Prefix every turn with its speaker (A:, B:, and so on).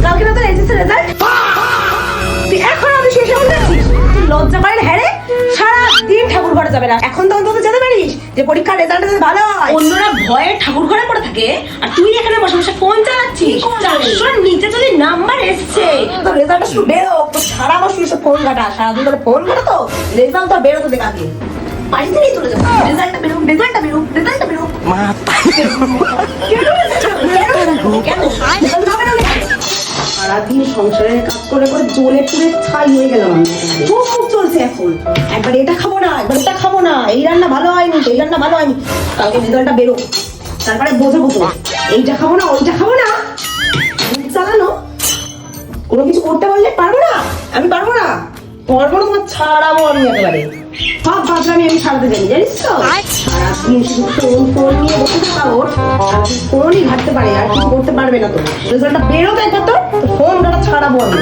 A: কালকে না তোর এসেছে রেজাল্ট, তুই এখন আমি শেষে বলছিস লজ্জা পারেন? হ্যাঁ রে, সারাদিন ঠাকুর ঘরে যাবে না, এখন তো অন্তত যেতে পারিস যে পরীক্ষার রেজাল্ট ভালো হয়। অন্যরা ভয়ে ঠাকুর ঘরে পড়ে থাকে আর তুই এখানে বসে বসে ফোন চালাচ্ছিস। 400-র নিচে যদি নাম্বার এসছে তো রেজাল্টটা শুধু বেরো, তো সারা বছর এসে ফোন ঘাটা, সারাদিন ধরে ফোন ঘাটা, তো রেজাল্ট তো বেরোতে দেখ আগে, বাড়িতে নিয়ে চলে যাবো। রেজাল্টটা বেরো, রেজাল্টটা বেরো, রেজাল্টটা বেরো। সারাদিন সংসারের কাজ করে করে জ্বলে পুড়ে ছাই হয়ে গেলাম আমি। খুব চলছে এখন, একবার এটা খাবো না, একবার এটা খাবো না, এই রান্না ভালো হয়নি, এই রান্না ভালো হয়নি। কালকে রেজাল্টটা বেরো, তারপরে বোঝাবো তো এইটা খাবো না, ওইটা খাবো না। চালানো কোনো কিছু করতে বললে পারবো না, আমি পারবো না, পারবো না, তোমার ছাড়াবো আমি একেবারে। সব ভাবলাম আমি ছাড়তে জানি, জানিস তো? সারাদিন শুধু ফোন ফোন নিয়ে বসে থাকা ওর, আর ফোনই ঘাটতে পারে, আর কিছু করতে পারবে না। তো রেজাল্টটা বেরোবে একবার, তো ফোন ছাড়াবো আমি।